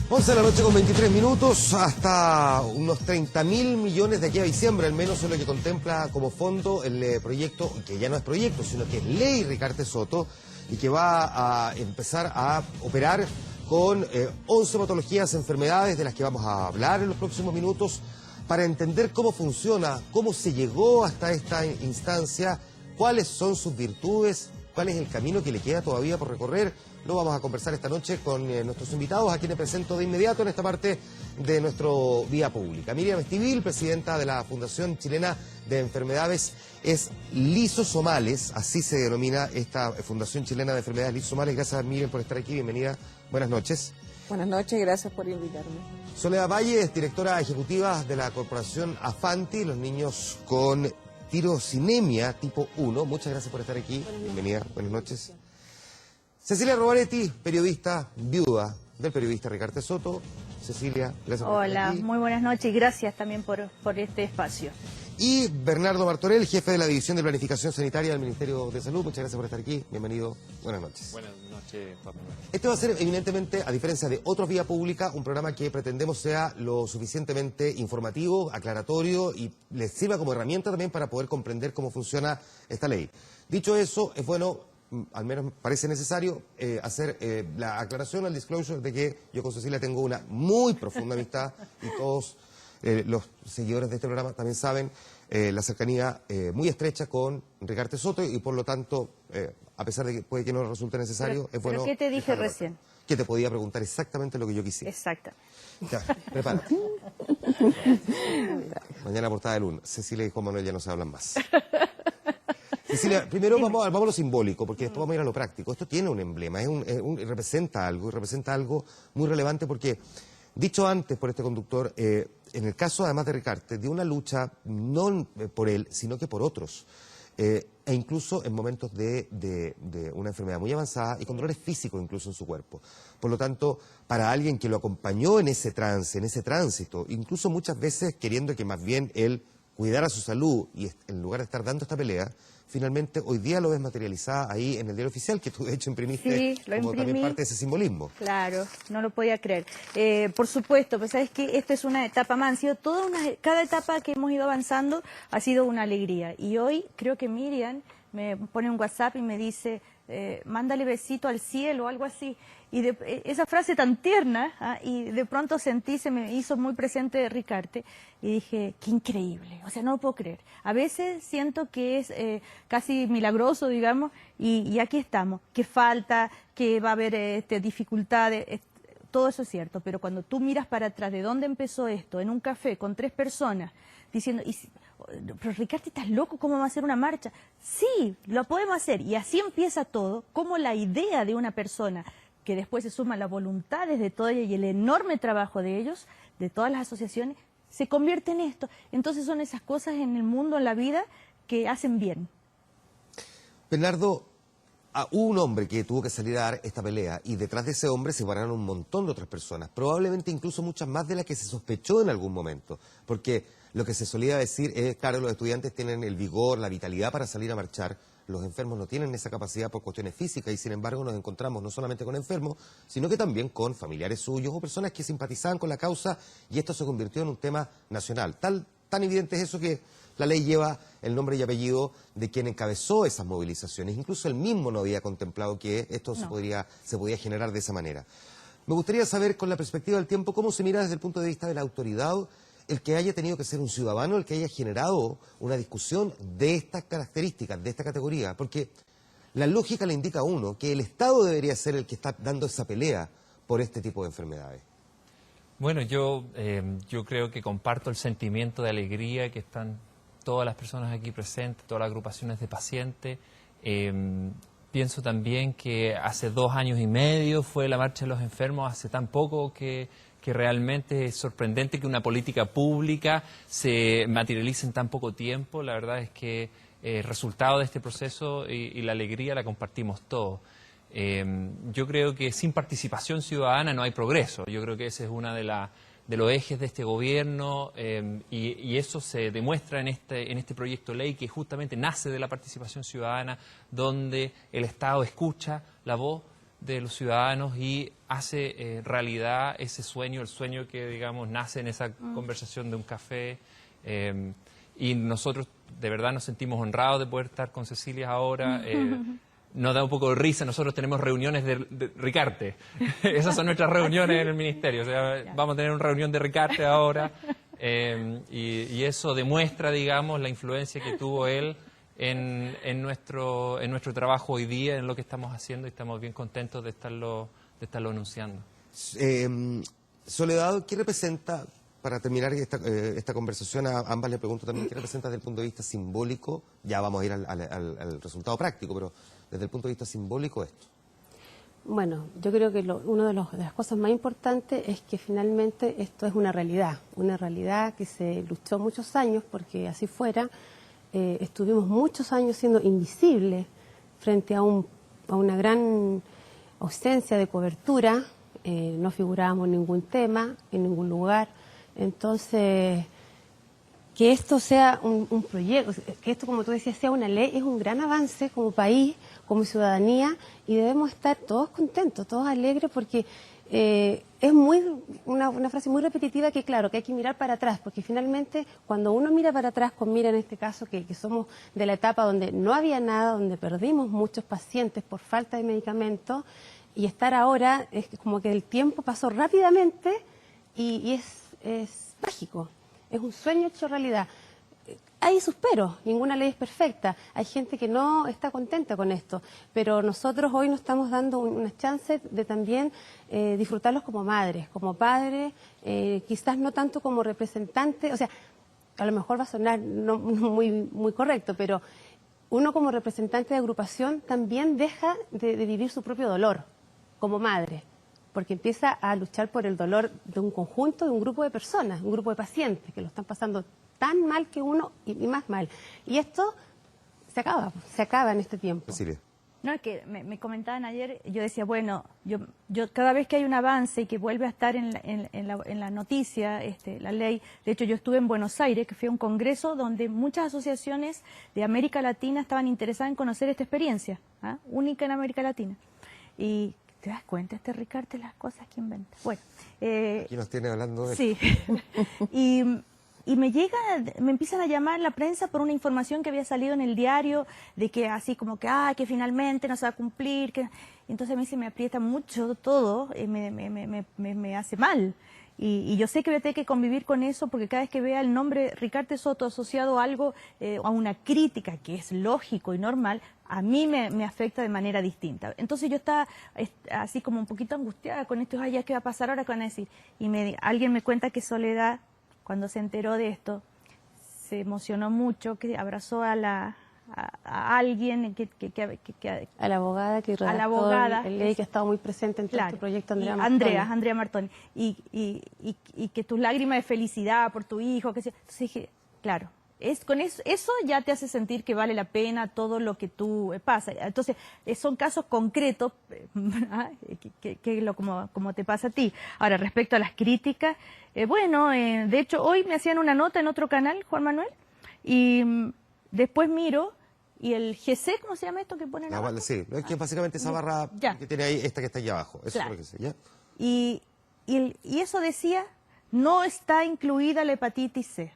11 de la noche con 23 minutos, hasta unos 30.000 millones de aquí a diciembre, al menos es lo que contempla como fondo el proyecto, que ya no es proyecto, sino que es ley Ricardo Soto, y que va a empezar a operar con 11 patologías, enfermedades de las que vamos a hablar en los próximos minutos, para entender cómo funciona, cómo se llegó hasta esta instancia, cuáles son sus virtudes, cuál es el camino que le queda todavía por recorrer. Lo vamos a conversar esta noche con nuestros invitados, a quienes presento de inmediato en esta parte de nuestro Vía Pública. Miriam Estivil, presidenta de la Fundación Chilena de Enfermedades, es lisosomales, así se denomina esta Fundación Chilena de Enfermedades lisosomales. Gracias, Miriam, por estar aquí. Bienvenida. Buenas noches. Buenas noches, gracias por invitarme. Soledad Valle es directora ejecutiva de la corporación Afanti, los niños con tirosinemia tipo 1. Muchas gracias por estar aquí. Bienvenida. Buenas noches. Cecilia Rovaretti, periodista, viuda del periodista Ricardo Soto. Cecilia, gracias por estar aquí. Hola, muy buenas noches y gracias también por este espacio. Y Bernardo Martorell, jefe de la División de Planificación Sanitaria del Ministerio de Salud. Muchas gracias por estar aquí. Bienvenido. Buenas noches. Buenas noches, Juan Manuel. Este va a ser, evidentemente, a diferencia de otros Vía Pública, un programa que pretendemos sea lo suficientemente informativo, aclaratorio y les sirva como herramienta también para poder comprender cómo funciona esta ley. Dicho eso, es bueno, al menos parece necesario, hacer la aclaración, el disclosure de que yo con Cecilia tengo una muy profunda amistad y todos los seguidores de este programa también saben la cercanía muy estrecha con Ricardo Soto y por lo tanto, a pesar de que puede que no resulte necesario, es bueno... ¿Pero qué te dije recién? Que te podía preguntar exactamente lo que yo quisiera. Exacto. Ya, prepárate. Mañana portada de Luna. Cecilia y Juan Manuel ya no se hablan más. Cecilia, primero vamos a lo simbólico, porque después vamos a ir a lo práctico. Esto tiene un emblema, representa algo muy relevante porque, dicho antes por este conductor, en el caso además de Ricardo, de una lucha no por él, sino que por otros. E incluso en momentos de una enfermedad muy avanzada y con dolores físicos incluso en su cuerpo. Por lo tanto, para alguien que lo acompañó en ese trance, en ese tránsito, incluso muchas veces queriendo que más bien él cuidara su salud y en lugar de estar dando esta pelea, finalmente hoy día lo ves materializada ahí en el diario oficial, que tú de hecho imprimiste como también parte de ese simbolismo. Claro, no lo podía creer. Por supuesto, pues sabes que esta es una etapa más, han sido cada etapa que hemos ido avanzando ha sido una alegría. Y hoy creo que Miriam me pone un WhatsApp y me dice, mándale besito al cielo o algo así. Y esa frase tan tierna, y de pronto sentí, se me hizo muy presente Ricardo, y dije, qué increíble, o sea, no lo puedo creer. A veces siento que es casi milagroso, digamos, y aquí estamos, que falta, que va a haber dificultades, todo eso es cierto, pero cuando tú miras para atrás de dónde empezó esto, en un café con 3 personas, diciendo, pero Ricardo, ¿estás loco? ¿Cómo va a hacer una marcha? Sí, lo podemos hacer, y así empieza todo, como la idea de una persona que después se suman las voluntades de todos y el enorme trabajo de ellos, de todas las asociaciones, se convierte en esto. Entonces son esas cosas en el mundo, en la vida, que hacen bien. Bernardo, hubo un hombre que tuvo que salir a dar esta pelea y detrás de ese hombre se pararon un montón de otras personas, probablemente incluso muchas más de las que se sospechó en algún momento, porque lo que se solía decir es, claro, los estudiantes tienen el vigor, la vitalidad para salir a marchar, los enfermos no tienen esa capacidad por cuestiones físicas y sin embargo nos encontramos no solamente con enfermos, sino que también con familiares suyos o personas que simpatizaban con la causa y esto se convirtió en un tema nacional. Tan evidente es eso que la ley lleva el nombre y apellido de quien encabezó esas movilizaciones. Incluso él mismo no había contemplado que esto se podía generar de esa manera. Me gustaría saber, con la perspectiva del tiempo, cómo se mira desde el punto de vista de la autoridad el que haya tenido que ser un ciudadano, el que haya generado una discusión de estas características, de esta categoría, porque la lógica le indica a uno que el Estado debería ser el que está dando esa pelea por este tipo de enfermedades. Bueno, yo creo que comparto el sentimiento de alegría que están todas las personas aquí presentes, todas las agrupaciones de pacientes. Pienso también que hace 2 años y medio fue la Marcha de los Enfermos, hace tan poco que realmente es sorprendente que una política pública se materialice en tan poco tiempo. La verdad es que el resultado de este proceso y la alegría la compartimos todos. Yo creo que sin participación ciudadana no hay progreso. Yo creo que ese es uno de los ejes de este gobierno y eso se demuestra en este proyecto de ley que justamente nace de la participación ciudadana, donde el Estado escucha la voz de los ciudadanos y hace realidad ese sueño, el sueño que, digamos, nace en esa conversación de un café. Y nosotros de verdad nos sentimos honrados de poder estar con Cecilia ahora. Nos da un poco de risa, nosotros tenemos reuniones de Ricarte. Esas son nuestras reuniones en el ministerio. O sea, vamos a tener una reunión de Ricarte ahora. Y eso demuestra, digamos, la influencia que tuvo él en nuestro trabajo hoy día, en lo que estamos haciendo, y estamos bien contentos de estarlo anunciando. Soledad, ¿qué representa, para terminar esta conversación, a ambas le pregunto también, qué representa desde el punto de vista simbólico? Ya vamos a ir al resultado práctico, pero desde el punto de vista simbólico esto. Bueno, yo creo que una de las cosas más importantes es que finalmente esto es una realidad que se luchó muchos años porque así fuera. Estuvimos muchos años siendo invisibles frente a una gran ausencia de cobertura, no figurábamos en ningún tema, en ningún lugar. Entonces, que esto sea un proyecto, que esto, como tú decías, sea una ley, es un gran avance como país, como ciudadanía, y debemos estar todos contentos, todos alegres, porque es una frase muy repetitiva que, claro, que hay que mirar para atrás, porque finalmente cuando uno mira para atrás, mira en este caso que somos de la etapa donde no había nada, donde perdimos muchos pacientes por falta de medicamentos, y estar ahora es como que el tiempo pasó rápidamente y es mágico, es un sueño hecho realidad. Hay sus peros, ninguna ley es perfecta, hay gente que no está contenta con esto, pero nosotros hoy nos estamos dando una chance de también disfrutarlos como madres, como padres, quizás no tanto como representantes, o sea, a lo mejor va a sonar no muy correcto, pero uno como representante de agrupación también deja de vivir su propio dolor como madre, porque empieza a luchar por el dolor de un conjunto, de un grupo de personas, un grupo de pacientes que lo están pasando tan mal que uno y más mal. Y esto se acaba en este tiempo. Cecilia. No, es que me comentaban ayer, yo decía, bueno, yo cada vez que hay un avance y que vuelve a estar en la noticia, la ley, de hecho yo estuve en Buenos Aires, que fue un congreso donde muchas asociaciones de América Latina estaban interesadas en conocer esta experiencia, única en América Latina. Y te das cuenta, Ricarte, las cosas que inventa. Bueno, aquí nos tiene hablando de... Sí. Y me empiezan a llamar la prensa por una información que había salido en el diario, de que así como que finalmente no se va a cumplir, entonces a mí se me aprieta mucho todo, me hace mal. Y yo sé que voy a tener que convivir con eso, porque cada vez que vea el nombre Ricarte Soto asociado a algo, a una crítica, que es lógico y normal, a mí me afecta de manera distinta. Entonces yo estaba así como un poquito angustiada con esto, ya qué va a pasar ahora, qué van a decir. Y alguien me cuenta que Soledad, cuando se enteró de esto, se emocionó mucho, que abrazó a alguien a la abogada que redactó la ley, que ha estado muy presente en todo este proyecto, Andrea Martoni, y que tus lágrimas de felicidad por tu hijo, que entonces dije, claro, con eso ya te hace sentir que vale la pena todo lo que tú pasa. Entonces, son casos concretos, como te pasa a ti. Ahora, respecto a las críticas, de hecho, hoy me hacían una nota en otro canal, Juan Manuel, y después miro, y el GC, ¿cómo se llama esto que ponen abajo? Sí, es que básicamente esa barra que tiene ahí, esta que está allá abajo. Eso claro. Es lo que sé, ¿ya? Y eso decía, no está incluida la hepatitis C.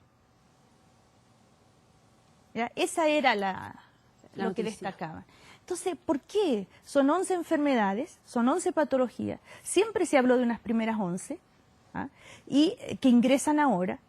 ¿Ya? Esa era lo que destacaba. Entonces, ¿por qué? Son 11 enfermedades, son 11 patologías. Siempre se habló de unas primeras 11, y que ingresan ahora.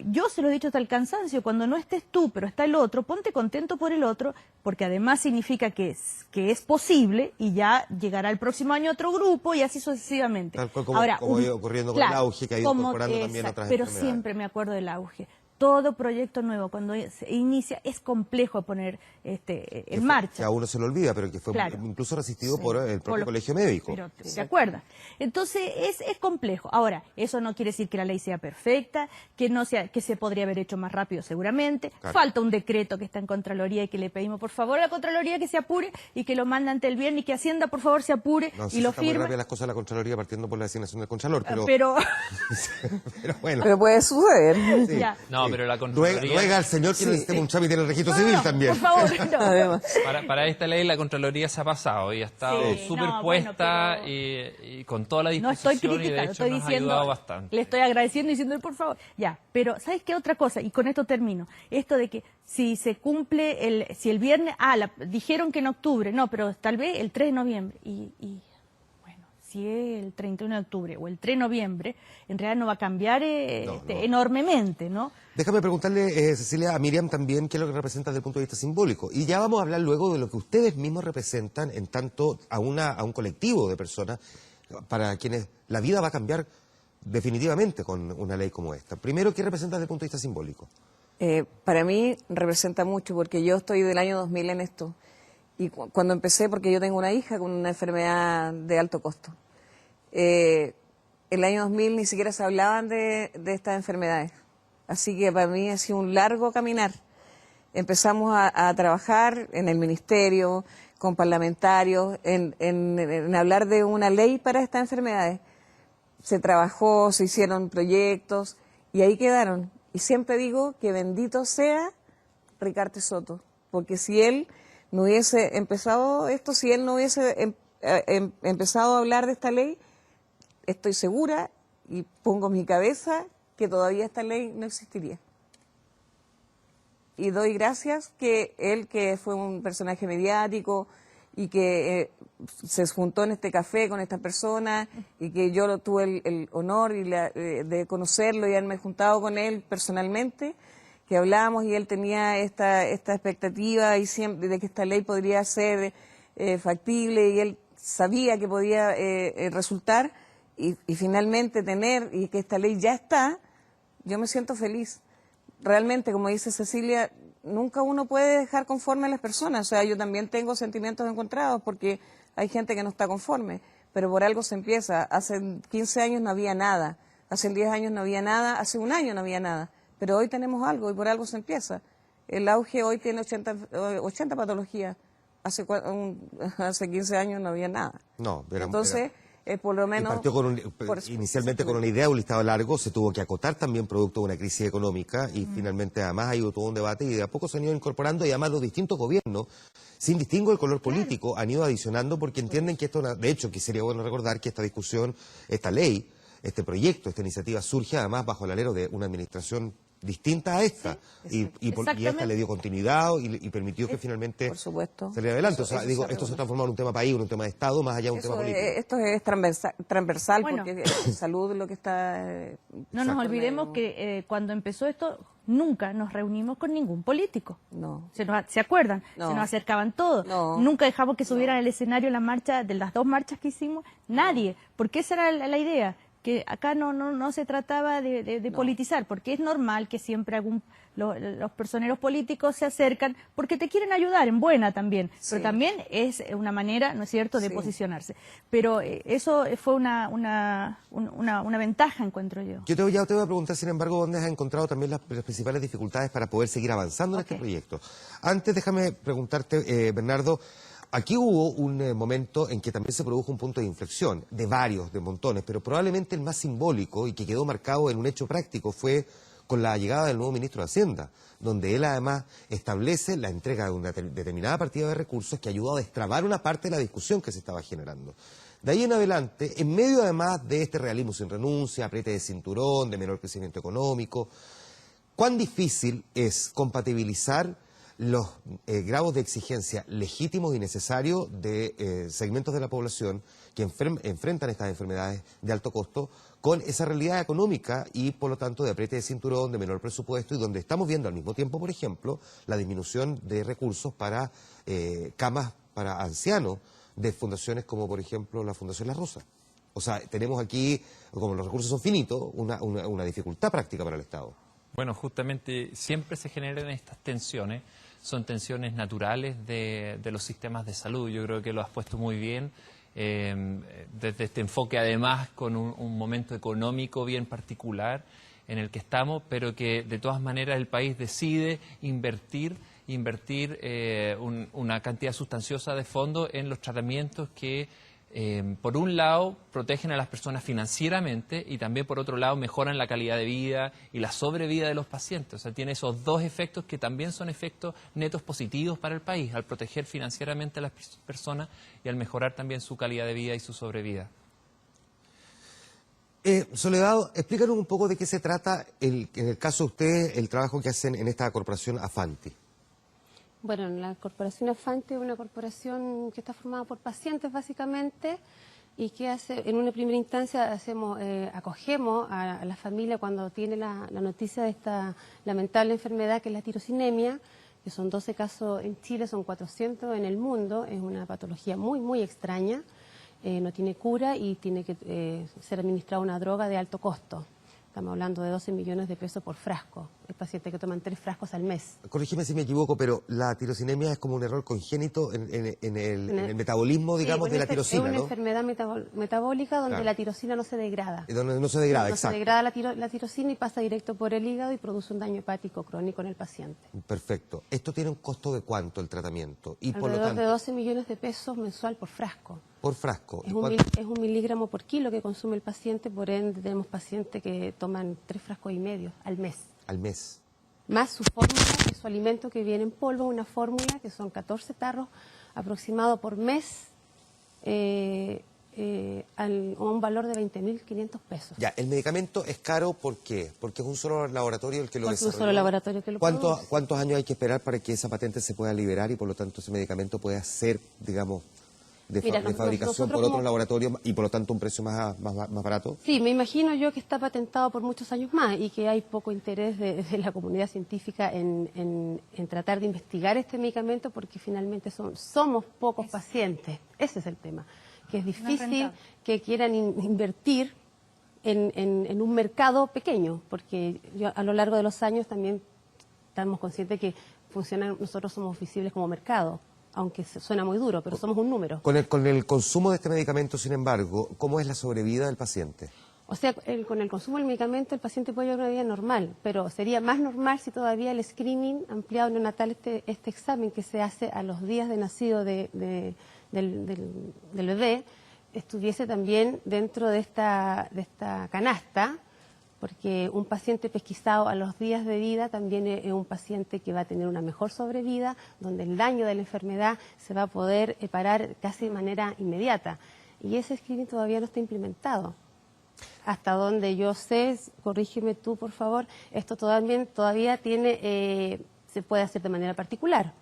Yo se lo he dicho hasta el cansancio, cuando no estés tú, pero está el otro, ponte contento por el otro, porque además significa que es posible, y ya llegará el próximo año otro grupo, y así sucesivamente. Tal cual como ha ido ocurriendo con el auge, que ha ido incorporando también otras pero enfermedades. Siempre me acuerdo del auge. Todo proyecto nuevo, cuando se inicia, es complejo poner en marcha. Que a uno se lo olvida, pero que fue incluso resistido por el propio colegio médico. Pero ¿se acuerda? Entonces, es complejo. Ahora, eso no quiere decir que la ley sea perfecta, que se podría haber hecho más rápido seguramente. Claro. Falta un decreto que está en Contraloría y que le pedimos, por favor, a la Contraloría que se apure y que lo mande ante el viernes, y que Hacienda, por favor, se apure y lo firme. Muy rápido las cosas de la Contraloría, partiendo por la designación del Contralor, pero... Pero puede suceder. Sí. No, No, pero la Contraloría... Ruega al señor que necesitemos un trámite en el registro civil también. Por favor, no. Además. Para esta ley la Contraloría se ha pasado y ha estado Sí, superpuesta no, bueno, y con toda la No disposición estoy y de criticando, hecho estoy nos ha diciendo, ayudado bastante. le estoy agradeciendo y diciendo, por favor, ya, pero ¿sabes qué otra cosa? Y con esto termino, esto de que si se cumple, si el viernes, dijeron que en octubre, no, pero tal vez el 3 de noviembre, y bueno, si es el 31 de octubre o el 3 de noviembre, en realidad no va a cambiar No. enormemente, ¿no? Déjame preguntarle, Cecilia, a Miriam también qué es lo que representa desde el punto de vista simbólico. Y ya vamos a hablar luego de lo que ustedes mismos representan en tanto a un colectivo de personas para quienes la vida va a cambiar definitivamente con una ley como esta. Primero, ¿qué representa desde el punto de vista simbólico? Para mí representa mucho porque yo estoy del año 2000 en esto. Y cuando empecé, porque yo tengo una hija con una enfermedad de alto costo. El año 2000 ni siquiera se hablaban de estas enfermedades. Así que para mí ha sido un largo caminar. Empezamos a trabajar en el ministerio, con parlamentarios, en hablar de una ley para estas enfermedades. Se trabajó, se hicieron proyectos y ahí quedaron. Y siempre digo que bendito sea Ricardo Soto, porque si él no hubiese empezado esto, si él no hubiese empezado a hablar de esta ley, estoy segura y pongo mi cabeza que todavía esta ley no existiría. Y doy gracias que él, que fue un personaje mediático y que se juntó en este café con esta persona y que yo tuve el honor de conocerlo y haberme juntado con él personalmente, que hablábamos y él tenía esta expectativa y siempre de que esta ley podría ser factible y él sabía que podía resultar y finalmente tener y que esta ley ya está, yo me siento feliz. Realmente, como dice Cecilia, nunca uno puede dejar conforme a las personas. O sea, yo también tengo sentimientos encontrados porque hay gente que no está conforme, pero por algo se empieza. Hace 15 años no había nada, hace 10 años no había nada, hace un año no había nada, pero hoy tenemos algo y por algo se empieza. El auge hoy tiene 80 patologías, hace 15 años no había nada. No, Entonces, por lo menos... Partió inicialmente con una idea, un listado largo, se tuvo que acotar también producto de una crisis económica y finalmente además ha ido todo un debate y de a poco se han ido incorporando y además los distintos gobiernos, sin distingo el color político, han ido adicionando porque entienden que esto, de hecho, que sería bueno recordar que esta discusión, esta ley, este proyecto, esta iniciativa surge además bajo el alero de una administración distinta a esta y esta le dio continuidad y permitió que finalmente por supuesto, saliera adelante. Esto se ha transformado en un tema país, en un tema de Estado, más allá de un tema político. Esto es transversal Bueno. porque es salud lo que está... No nos olvidemos que cuando empezó esto, nunca nos reunimos con ningún político. No. ¿Se acuerdan? No. Se nos acercaban todos. No. Nunca dejamos que subieran al escenario la marcha, de las 2 marchas que hicimos, nadie. Porque esa era la idea, que acá no se trataba de politizar, porque es normal que siempre los personeros políticos se acercan, porque te quieren ayudar, en buena también, pero también es una manera, ¿no es cierto?, de posicionarse. Pero eso fue una ventaja, encuentro yo. Yo te voy a preguntar, sin embargo, dónde has encontrado también las principales dificultades para poder seguir avanzando en este proyecto. Antes, déjame preguntarte, Bernardo, aquí hubo un momento en que también se produjo un punto de inflexión, de montones, pero probablemente el más simbólico y que quedó marcado en un hecho práctico fue con la llegada del nuevo ministro de Hacienda, donde él además establece la entrega de una determinada partida de recursos que ayudó a destrabar una parte de la discusión que se estaba generando. De ahí en adelante, en medio además de este realismo sin renuncia, apriete de cinturón, de menor crecimiento económico, ¿cuán difícil es compatibilizar los grados de exigencia legítimos y necesarios de segmentos de la población que enfrentan estas enfermedades de alto costo con esa realidad económica y, por lo tanto, de apriete de cinturón, de menor presupuesto y donde estamos viendo al mismo tiempo, por ejemplo, la disminución de recursos para camas para ancianos de fundaciones como, por ejemplo, la Fundación La Rosa? O sea, tenemos aquí, como los recursos son finitos, una dificultad práctica para el Estado. Bueno, justamente siempre se generan estas tensiones, son tensiones naturales de los sistemas de salud. Yo creo que lo has puesto muy bien, desde este enfoque además con un momento económico bien particular en el que estamos, pero que de todas maneras el país decide invertir una cantidad sustanciosa de fondos en los tratamientos que por un lado, protegen a las personas financieramente y también, por otro lado, mejoran la calidad de vida y la sobrevida de los pacientes. O sea, tiene esos dos efectos que también son efectos netos positivos para el país, al proteger financieramente a las personas y al mejorar también su calidad de vida y su sobrevida. Soledad, explícanos un poco de qué se trata, en el caso de ustedes, el trabajo que hacen en esta corporación Afanti. Bueno, la corporación Afanti es una corporación que está formada por pacientes básicamente y que hace, en una primera instancia acogemos a la familia cuando tiene la noticia de esta lamentable enfermedad que es la tirosinemia, que son 12 casos en Chile, son 400 en el mundo, es una patología muy, muy extraña, no tiene cura y tiene que ser administrada una droga de alto costo. Estamos hablando de 12 millones de pesos por frasco. Hay pacientes que toman 3 frascos al mes. Corrígeme si me equivoco, pero la tirosinemia es como un error congénito en el metabolismo, digamos, de la tirosina, ¿no? Es una enfermedad metabólica donde claro, la tirosina no se degrada. Donde no se degrada, exacto. No se degrada la tirosina y pasa directo por el hígado y produce un daño hepático crónico en el paciente. Perfecto. ¿Esto tiene un costo de cuánto el tratamiento? Y por lo Alrededor tanto, de 12 millones de pesos mensual por frasco. por frasco. Es un miligramo por kilo que consume el paciente, por ende tenemos pacientes que toman 3 frascos y medio al mes. Al mes. Más su fórmula, que es su alimento que viene en polvo, una fórmula que son 14 tarros aproximado por mes a un valor de 20.500 pesos. Ya, el medicamento es caro, ¿por qué? Porque es un solo laboratorio el que lo Porque desarrolló. un solo laboratorio que lo produce. ¿Cuántos años hay que esperar para que esa patente se pueda liberar y por lo tanto ese medicamento pueda ser, digamos, de fabricación por otros laboratorios y por lo tanto un precio más barato? Sí, me imagino yo que está patentado por muchos años más y que hay poco interés de la comunidad científica en tratar de investigar este medicamento porque finalmente somos pocos pacientes. Ese es el tema, que es difícil que quieran invertir en un mercado pequeño, porque a lo largo de los años también estamos conscientes que nosotros somos visibles como mercado. Aunque suena muy duro, pero somos un número. Con el consumo de este medicamento, sin embargo, ¿cómo es la sobrevida del paciente? O sea, con el consumo del medicamento el paciente puede llevar una vida normal, pero sería más normal si todavía el screening ampliado neonatal, este examen que se hace a los días de nacido del bebé, estuviese también dentro de esta canasta, porque un paciente pesquisado a los días de vida también es un paciente que va a tener una mejor sobrevida, donde el daño de la enfermedad se va a poder parar casi de manera inmediata. Y ese screening todavía no está implementado. Hasta donde yo sé, corrígeme tú por favor, esto todavía se puede hacer de manera particular.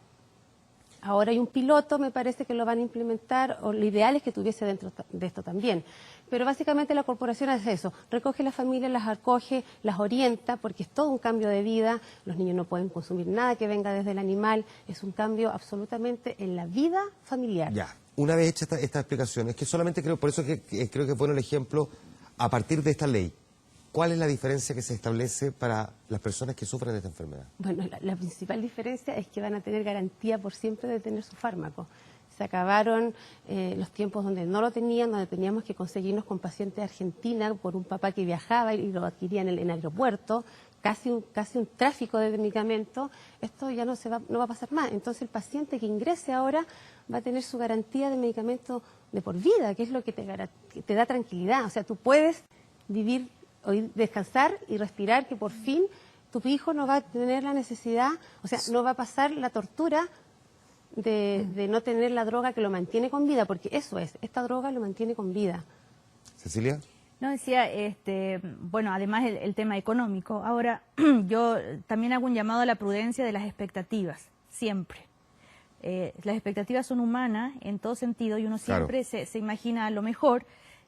Ahora hay un piloto, me parece que lo van a implementar, o lo ideal es que tuviese dentro de esto también. Pero básicamente la corporación hace eso, recoge a las familias, las acoge, las orienta, porque es todo un cambio de vida, los niños no pueden consumir nada que venga desde el animal, es un cambio absolutamente en la vida familiar. Ya, una vez hecha esta explicación, es que solamente creo, por eso creo que es bueno el ejemplo, a partir de esta ley, ¿cuál es la diferencia que se establece para las personas que sufren de esta enfermedad? Bueno, la principal diferencia es que van a tener garantía por siempre de tener su fármaco. Se acabaron los tiempos donde no lo tenían, donde teníamos que conseguirnos con pacientes de Argentina por un papá que viajaba y lo adquiría en el aeropuerto, casi un tráfico de medicamentos. Esto ya no va a pasar más. Entonces el paciente que ingrese ahora va a tener su garantía de medicamento de por vida, que es lo que te da tranquilidad. O sea, tú puedes vivir, descansar y respirar que por fin tu hijo no va a tener la necesidad, o sea, no va a pasar la tortura de no tener la droga que lo mantiene con vida, porque eso es, esta droga lo mantiene con vida. ¿Cecilia? No, decía, bueno, además el tema económico. Ahora, yo también hago un llamado a la prudencia de las expectativas, siempre. Las expectativas son humanas en todo sentido y uno siempre se imagina lo mejor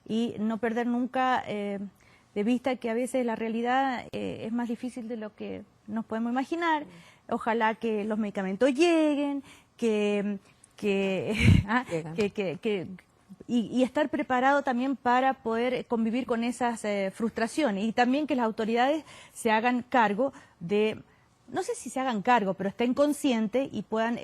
y no perder nunca de vista que a veces la realidad es más difícil de lo que nos podemos imaginar. Ojalá que los medicamentos lleguen, y estar preparado también para poder convivir con esas frustraciones y también que las autoridades se hagan cargo de, no sé si se hagan cargo, pero estén conscientes y puedan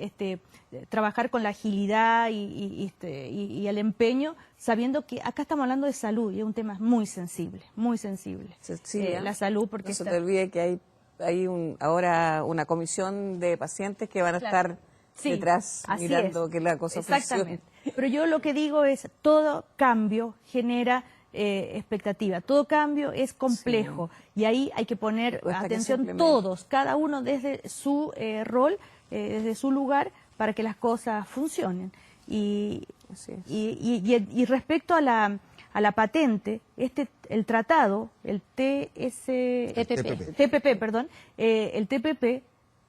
trabajar con la agilidad y el empeño, sabiendo que acá estamos hablando de salud y es un tema muy sensible, muy sensible. Sí, la salud, porque no se te olvide que hay ahora una comisión de pacientes que van a estar detrás mirando que la cosa funcione. Pero yo lo que digo es, todo cambio genera expectativa, todo cambio es complejo y ahí hay que poner Hasta que atención simplemente- todos, cada uno desde su rol, desde su lugar, para que las cosas funcionen. Y Así es. y respecto a la patente, el tratado, el TPP, perdón, el TPP,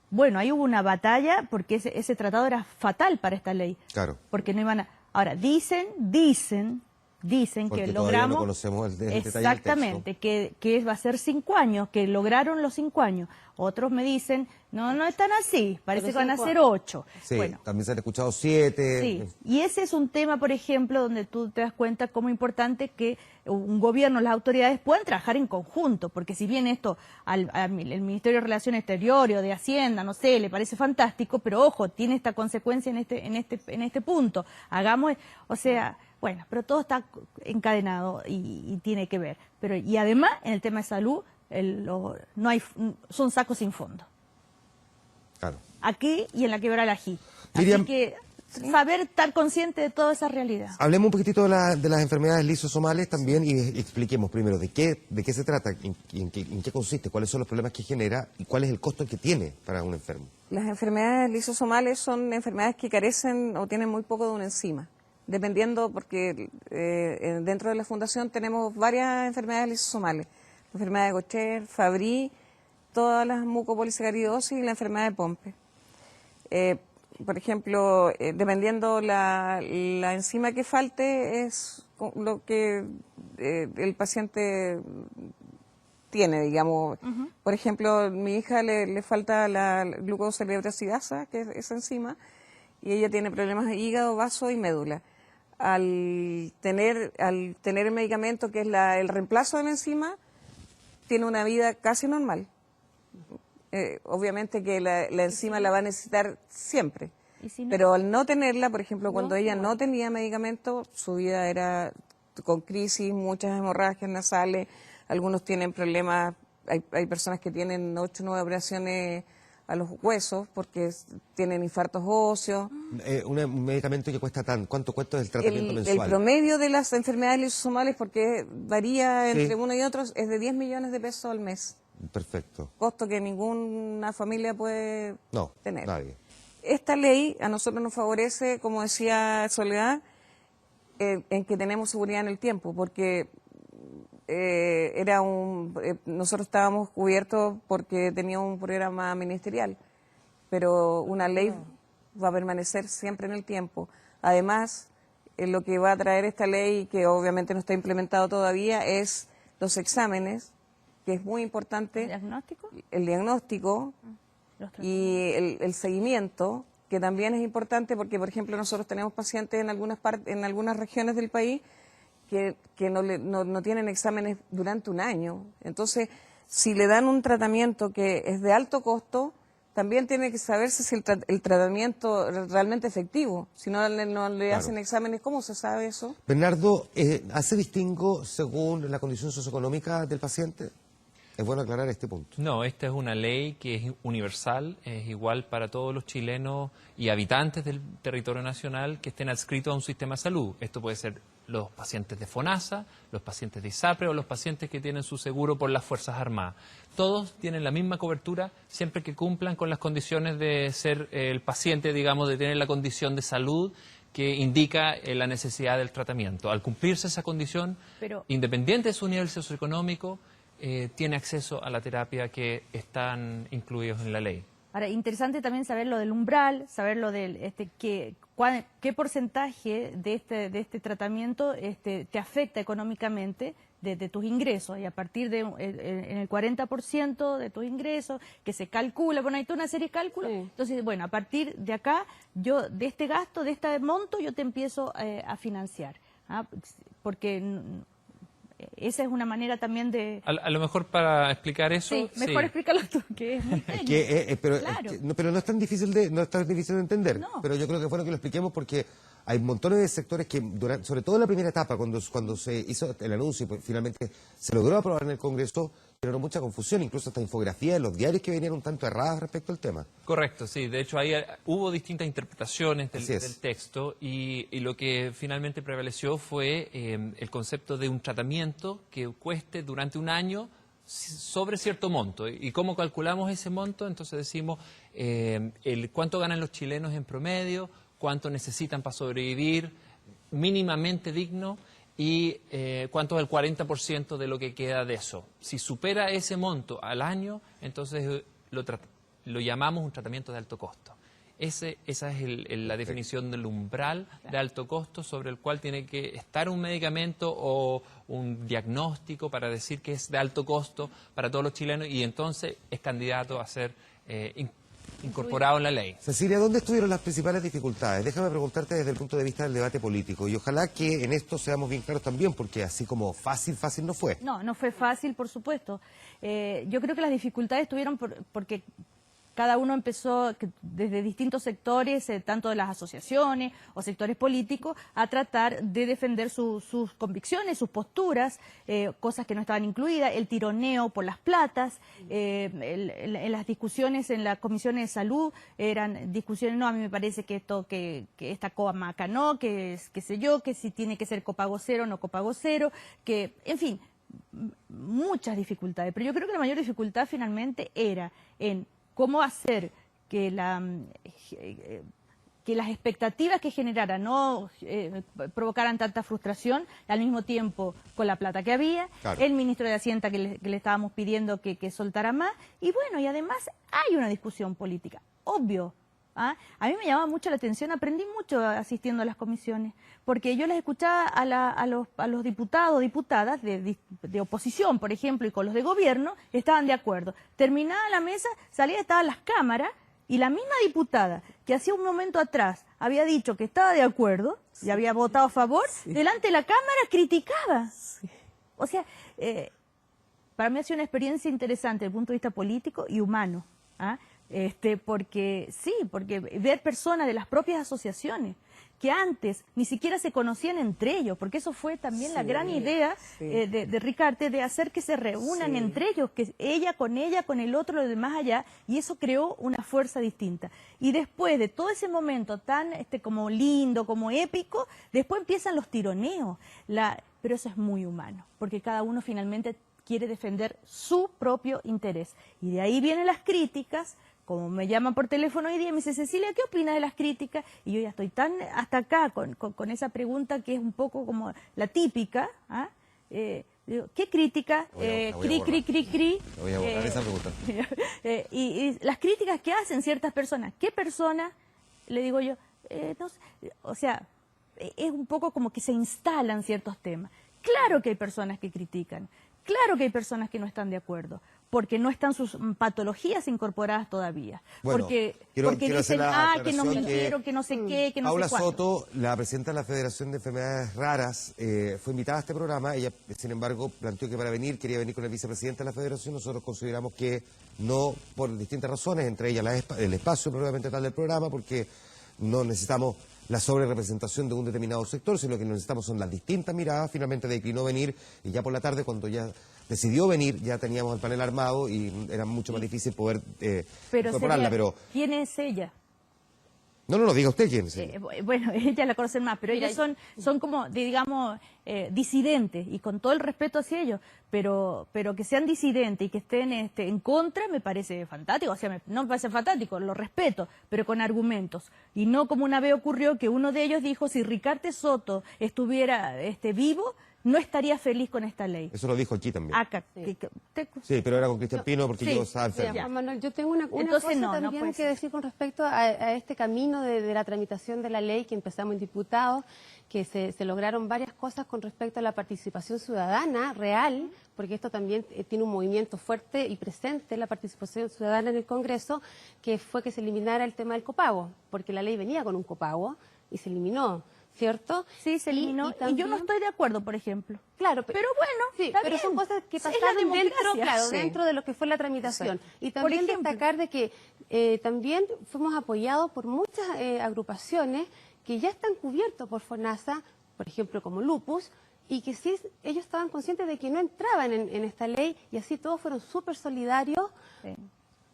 bueno, ahí hubo una batalla porque ese tratado era fatal para esta ley. Claro. Porque no iban a... Ahora, dicen Porque que todavía no logramos... conocemos el detalle del texto. Exactamente, que va a ser 5 años, que lograron los 5 años. Otros me dicen, no están así, parece que van a ser 8. Sí, Bueno, también se han escuchado 7. sí, y ese es un tema, por ejemplo, donde tú te das cuenta cómo es importante que un gobierno, las autoridades puedan trabajar en conjunto, porque si bien esto al Ministerio de Relaciones Exteriores o de Hacienda, no sé, le parece fantástico, pero ojo, tiene esta consecuencia en este punto. Hagamos, o sea, bueno, pero todo está encadenado y tiene que ver. Pero y además, en el tema de salud, no hay, son sacos sin fondo. Claro. Aquí y en la Quebrada del Ají. Así Miriam, que saber estar consciente de toda esa realidad. Hablemos un poquitito de las enfermedades lisosomales también y expliquemos primero de qué se trata, en qué consiste, cuáles son los problemas que genera y cuál es el costo que tiene para un enfermo. Las enfermedades lisosomales son enfermedades que carecen o tienen muy poco de una enzima, dependiendo porque dentro de la fundación tenemos varias enfermedades lisosomales, la enfermedad de Gaucher, Fabry, todas las mucopolisacaridosis y la enfermedad de Pompe. Por ejemplo, dependiendo la enzima que falte es lo que el paciente tiene, digamos. Por ejemplo, a mi hija le falta la glucocerebrosidasa, que es esa enzima, y ella tiene problemas de hígado, vaso y médula. Al tener el medicamento que es el reemplazo de la enzima, tiene una vida casi normal. Obviamente que la enzima la va a necesitar siempre. ¿Y si no? Pero al no tenerla, por ejemplo, cuando ella no tenía medicamento, su vida era con crisis, muchas hemorragias nasales, algunos tienen problemas, hay personas que tienen 8 o 9 operaciones a los huesos porque tienen infartos óseos. Un medicamento que cuesta ¿cuánto cuesta el tratamiento El mensual? promedio de las enfermedades lisosomales, porque varía Sí. entre uno y otro, es de 10 millones de pesos al mes. Perfecto. Costo que ninguna familia puede No, tener. nadie. Esta ley a nosotros nos favorece, como decía Soledad, en que tenemos seguridad en el tiempo, porque nosotros estábamos cubiertos porque teníamos un programa ministerial, pero una ley va a permanecer siempre en el tiempo. Además, lo que va a traer esta ley, que obviamente no está implementado todavía, es los exámenes, que es muy importante. ¿Diagnóstico? El diagnóstico y el seguimiento, que también es importante porque, por ejemplo, nosotros tenemos pacientes en algunas regiones del país que no tienen exámenes durante un año. Entonces, si le dan un tratamiento que es de alto costo, también tiene que saberse si el tratamiento es realmente efectivo. Si no le Claro. hacen exámenes, ¿cómo se sabe eso? Bernardo, ¿hace distingo según la condición socioeconómica del paciente? Es bueno aclarar este punto. No, esta es una ley que es universal, es igual para todos los chilenos y habitantes del territorio nacional que estén adscritos a un sistema de salud. Esto puede ser los pacientes de FONASA, los pacientes de ISAPRE o los pacientes que tienen su seguro por las Fuerzas Armadas. Todos tienen la misma cobertura siempre que cumplan con las condiciones de ser el paciente, digamos, de tener la condición de salud que indica la necesidad del tratamiento. Al cumplirse esa condición, Pero- independiente de su nivel socioeconómico, tiene acceso a la terapia que están incluidos en la ley. Ahora, interesante también saber lo del umbral, saber lo del qué porcentaje de este tratamiento te afecta económicamente de tus ingresos, y a partir de en el 40% de tus ingresos que se calcula, bueno, hay toda una serie de cálculos. Sí. Entonces, bueno, a partir de acá, yo de este gasto, de este monto, yo te empiezo a financiar, porque esa es una manera también de... A lo mejor para explicar eso... Sí, mejor explícalo tú, que es muy técnico. Pero, Claro. pero no es tan difícil de entender. No. Pero yo creo que es bueno que lo expliquemos porque hay montones de sectores que, sobre todo en la primera etapa, cuando se hizo el anuncio y pues, finalmente se logró aprobar en el Congreso, generó mucha confusión, incluso hasta infografía en los diarios que venían un tanto erradas respecto al tema. Correcto, sí. De hecho, ahí hubo distintas interpretaciones Así del, es. del texto y lo que finalmente prevaleció fue el concepto de un tratamiento que cueste durante un año sobre cierto monto. ¿Y cómo calculamos ese monto? Entonces decimos cuánto ganan los chilenos en promedio, cuánto necesitan para sobrevivir, mínimamente digno, y cuánto es el 40% de lo que queda de eso. Si supera ese monto al año, entonces lo llamamos un tratamiento de alto costo. Esa es la definición del umbral de alto costo sobre el cual tiene que estar un medicamento o un diagnóstico para decir que es de alto costo para todos los chilenos y entonces es candidato a ser incorporado en la ley. Cecilia, ¿dónde estuvieron las principales dificultades? Déjame preguntarte desde el punto de vista del debate político y ojalá que en esto seamos bien claros también, porque así como fácil no fue. No fue fácil, por supuesto. Yo creo que las dificultades tuvieron porque cada uno empezó desde distintos sectores, tanto de las asociaciones o sectores políticos, a tratar de defender sus convicciones, sus posturas, cosas que no estaban incluidas, el tironeo por las platas, en las discusiones en las comisiones de salud, eran discusiones, no, a mí me parece que esta comaca no, que qué sé yo, que si tiene que ser copago cero, no copago cero, que, en fin, muchas dificultades. Pero yo creo que la mayor dificultad finalmente era en cómo hacer que las expectativas que generara no provocaran tanta frustración, al mismo tiempo con la plata que había, claro. El ministro de Hacienda que le estábamos pidiendo que soltara más, y bueno, y además hay una discusión política, obvio. ¿Ah? A mí me llamaba mucho la atención, aprendí mucho asistiendo a las comisiones, porque yo les escuchaba a los diputados, diputadas de oposición, por ejemplo, y con los de gobierno, estaban de acuerdo. Terminada la mesa, salía, estaban las cámaras, y la misma diputada que hacía un momento atrás había dicho que estaba de acuerdo, y había votado a favor, delante de la cámara criticaba. O sea, para mí ha sido una experiencia interesante desde el punto de vista político y humano, ¿ah? Porque ver personas de las propias asociaciones que antes ni siquiera se conocían entre ellos, porque eso fue también la gran idea de Ricarte, de hacer que se reúnan entre ellos, que ella, con el otro, los demás allá, y eso creó una fuerza distinta. Y después de todo ese momento tan como lindo, como épico, después empiezan los tironeos, pero eso es muy humano, porque cada uno finalmente quiere defender su propio interés. Y de ahí vienen las críticas, como me llaman por teléfono hoy día, me dice, Cecilia, ¿qué opinas de las críticas? Y yo ya estoy tan hasta acá con esa pregunta que es un poco como la típica. ¿Ah? Digo, ¿qué crítica? Cri. Voy a borrar esa pregunta. Y las críticas que hacen ciertas personas. ¿Qué persona? Le digo yo, no sé, o sea, es un poco como que se instalan ciertos temas. Claro que hay personas que critican, claro que hay personas que no están de acuerdo, porque no están sus patologías incorporadas todavía. Bueno, porque quiero dicen, que no me aclaración quiero, que no sé qué, que no Paula sé cuánto. Soto, la presidenta de la Federación de Enfermedades Raras, fue invitada a este programa. Ella, sin embargo, planteó que quería venir con el vicepresidente de la Federación. Nosotros consideramos que no, por distintas razones, entre ellas el espacio probablemente tal del programa, porque no necesitamos la sobrerepresentación de un determinado sector, sino que necesitamos son las distintas miradas. Finalmente declinó venir y ya por la tarde, cuando ya decidió venir, ya teníamos el panel armado y era mucho más difícil poder incorporarla. Pero ¿quién es ella? No, diga usted quién es. Bueno, ella la conocen más, pero Mira, ellos son como, digamos, disidentes, y con todo el respeto hacia ellos, pero que sean disidentes y que estén en contra me parece fantástico. O sea, no me parece fantástico, lo respeto, pero con argumentos. Y no como una vez ocurrió que uno de ellos dijo, si Ricarte Soto estuviera vivo, no estaría feliz con esta ley. Eso lo dijo aquí también. Acá. Sí, pero era con Cristian Pino porque Sí. yo estaba enfermo. Juan Manuel, yo tengo una Entonces, cosa no también puede que ser. decir con respecto a este camino de la tramitación de la ley que empezamos en diputados, que se lograron varias cosas con respecto a la participación ciudadana real, porque esto también tiene un movimiento fuerte y presente, la participación ciudadana en el Congreso, que fue que se eliminara el tema del copago, porque la ley venía con un copago y se eliminó, ¿cierto? Sí, se eliminó. Y también- yo no estoy de acuerdo, por ejemplo. Claro, Pero bueno, sí, está pero son bien. cosas que Es la pasaron democracia. dentro, claro, Sí. dentro de lo que fue la tramitación. Y también Por ejemplo. destacar de que también fuimos apoyados por muchas agrupaciones que ya están cubiertos por FONASA, por ejemplo, como lupus, y que sí, ellos estaban conscientes de que no entraban en esta ley, y así todos fueron súper solidarios Sí.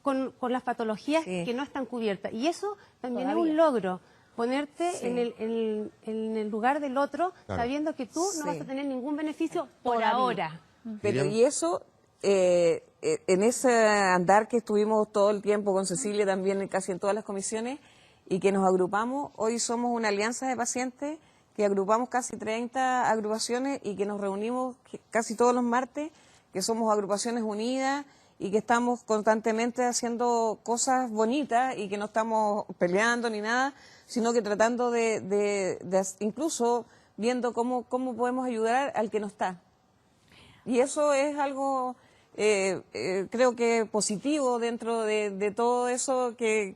con las patologías Sí. que no están cubiertas. Y eso también es Todavía. un logro, ponerte Sí. en el lugar del otro, Claro. sabiendo que tú no Sí. vas a tener ningún beneficio por Todavía. ahora. Pero, Miriam. y eso, en ese andar que estuvimos todo el tiempo con Cecilia también casi en todas las comisiones y que nos agrupamos, hoy somos una alianza de pacientes que agrupamos casi 30 agrupaciones y que nos reunimos casi todos los martes, que somos agrupaciones unidas y que estamos constantemente haciendo cosas bonitas y que no estamos peleando ni nada, sino que tratando de incluso viendo cómo podemos ayudar al que no está. Y eso es algo, creo que positivo dentro de todo eso que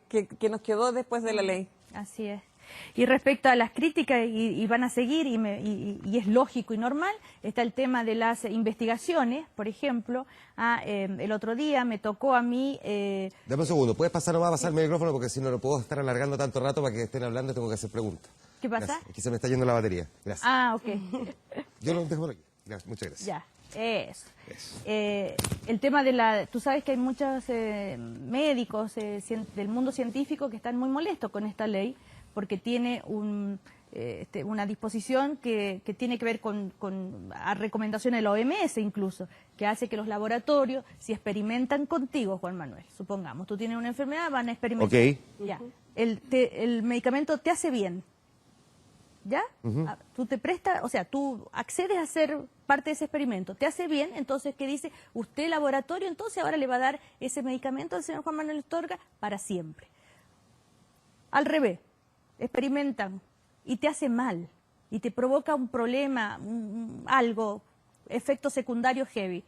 nos quedó después de la ley. Así es. Y respecto a las críticas, y van a seguir, y es lógico y normal, está el tema de las investigaciones. Por ejemplo, el otro día me tocó a mí... Dame un segundo, ¿puedes pasar nomás a pasarme el micrófono? Porque si no lo puedo estar alargando tanto rato para que estén hablando y tengo que hacer preguntas. ¿Qué pasa? Gracias. Aquí se me está yendo la batería. Gracias. Ok. Yo lo dejo por aquí. Gracias, muchas gracias. Ya, eso. El tema de la... Tú sabes que hay muchos médicos del mundo científico que están muy molestos con esta ley porque tiene una disposición que tiene que ver con a recomendaciones de la OMS incluso, que hace que los laboratorios, si experimentan contigo, Juan Manuel, supongamos, tú tienes una enfermedad, van a experimentar. Ok. Ya. El medicamento te hace bien. ¿Ya? Tú te prestas, o sea, tú accedes a ser parte de ese experimento, te hace bien, entonces, ¿qué dice? Usted, laboratorio, entonces ahora le va a dar ese medicamento al señor Juan Manuel Astorga para siempre. Al revés, experimentan y te hace mal, y te provoca un problema, algo, efecto secundario heavy.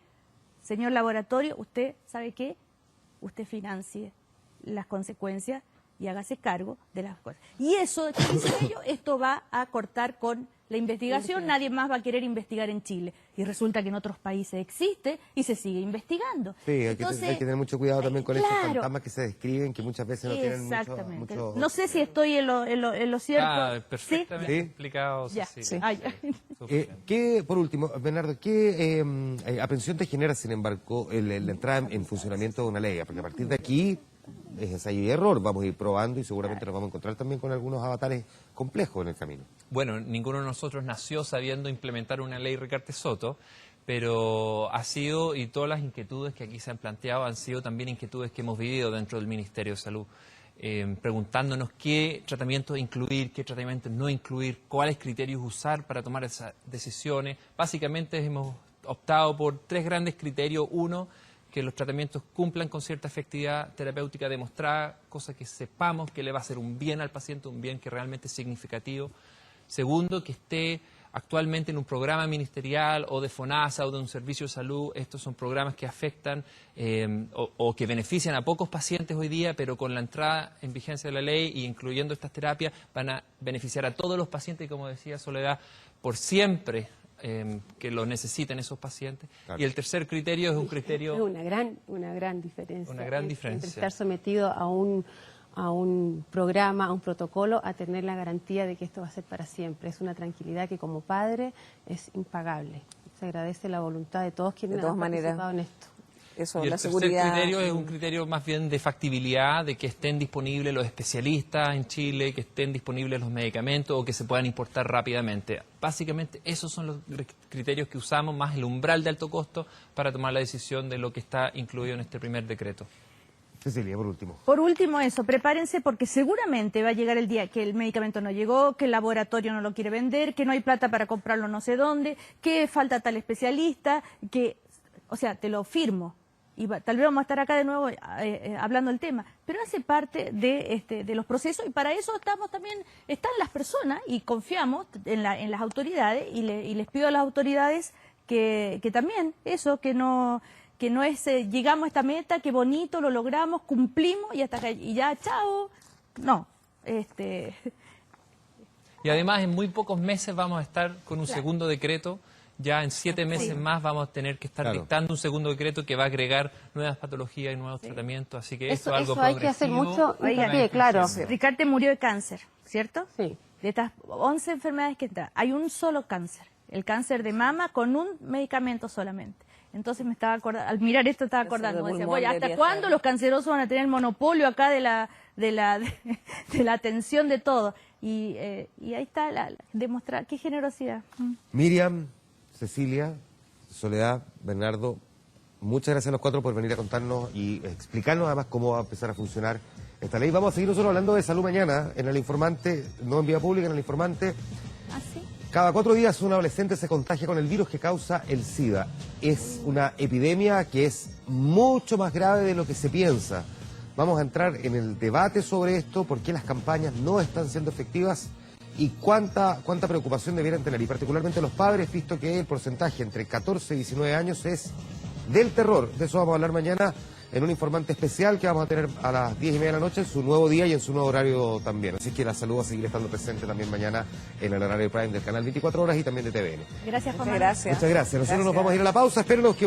Señor laboratorio, usted, ¿sabe qué? Usted financie las consecuencias y hágase cargo de las cosas. Y eso, ¿qué dicen ellos? Esto va a cortar con la investigación, nadie más va a querer investigar en Chile. Y resulta que en otros países existe y se sigue investigando. Sí, hay Entonces, que tener mucho cuidado también con esos claro. fantasmas que se describen, que muchas veces no tienen Exactamente. mucho... No sé si estoy en lo cierto. Perfectamente ¿Sí? explicado, Ya. Cecilia. Ah, ya. ¿Qué, por último, Bernardo, qué aprensión te genera, sin embargo, la entrada en funcionamiento de una ley? Porque a partir de aquí es ensayo y error, vamos a ir probando y seguramente nos vamos a encontrar también con algunos avatares complejos en el camino. Bueno, ninguno de nosotros nació sabiendo implementar una ley Ricardo Soto, pero ha sido, y todas las inquietudes que aquí se han planteado han sido también inquietudes que hemos vivido dentro del Ministerio de Salud, preguntándonos qué tratamientos incluir, qué tratamientos no incluir, cuáles criterios usar para tomar esas decisiones. Básicamente hemos optado por 3 grandes criterios. Uno, que los tratamientos cumplan con cierta efectividad terapéutica demostrada, cosa que sepamos que le va a hacer un bien al paciente, un bien que realmente es significativo. Segundo, que esté actualmente en un programa ministerial o de FONASA o de un servicio de salud. Estos son programas que afectan o que benefician a pocos pacientes hoy día, pero con la entrada en vigencia de la ley y incluyendo estas terapias van a beneficiar a todos los pacientes y, como decía Soledad, por siempre que lo necesiten esos pacientes. Claro. Y el tercer criterio es un criterio... Es una gran diferencia. Una gran entre diferencia. estar sometido a un programa, a un protocolo, a tener la garantía de que esto va a ser para siempre. Es una tranquilidad que como padre es impagable. Se agradece la voluntad de todos quienes De todas han maneras. participado en esto. Eso, Y el la tercer seguridad. criterio es un criterio más bien de factibilidad, de que estén disponibles los especialistas en Chile, que estén disponibles los medicamentos o que se puedan importar rápidamente. Básicamente esos son los criterios que usamos, más el umbral de alto costo para tomar la decisión de lo que está incluido en este primer decreto. Cecilia, por último. Por último eso, prepárense porque seguramente va a llegar el día que el medicamento no llegó, que el laboratorio no lo quiere vender, que no hay plata para comprarlo no sé dónde, que falta tal especialista, que, o sea, te lo firmo. Y tal vez vamos a estar acá de nuevo hablando del tema, pero hace parte de los procesos y para eso están las personas y confiamos en las autoridades y les pido a las autoridades que también eso, que no es llegamos a esta meta, qué bonito, lo logramos, cumplimos y hasta acá, y ya, chao, no. Y además en muy pocos meses vamos a estar con un Claro. segundo decreto. Ya en 7 meses más vamos a tener que estar dictando un segundo decreto que va a agregar nuevas patologías y nuevos tratamientos. Así que esto es algo Eso hay que hacer progresivo. mucho Oigan, hincapié, claro. Ricardo murió de cáncer, ¿cierto? Sí. de estas 11 enfermedades que entran, hay un solo cáncer, el cáncer de mama con un medicamento solamente. Entonces me estaba acordando, al mirar esto estaba acordando, de decía, pulmón oye, ¿hasta debería cuándo estar. los cancerosos van a tener el monopolio acá de la atención de todo? Y ahí está, demostrar qué generosidad. Miriam, Cecilia, Soledad, Bernardo, muchas gracias a los cuatro por venir a contarnos y explicarnos además cómo va a empezar a funcionar esta ley. Vamos a seguir nosotros hablando de salud mañana en El Informante, no en vía pública, en El Informante. ¿Ah, sí? Cada 4 días un adolescente se contagia con el virus que causa el SIDA. Es una epidemia que es mucho más grave de lo que se piensa. Vamos a entrar en el debate sobre esto, por qué las campañas no están siendo efectivas y cuánta preocupación debieran tener, y particularmente los padres, visto que el porcentaje entre 14 y 19 años es del terror. De eso vamos a hablar mañana en un informante especial que vamos a tener a las 10:30 de la noche en su nuevo día y en su nuevo horario también. Así que la salud va a seguir estando presente también mañana en el horario Prime del canal 24 horas y también de TVN. Gracias, Juan Muchas Manuel. gracias. Muchas gracias. Nosotros nos vamos a ir a la pausa. Espérenos que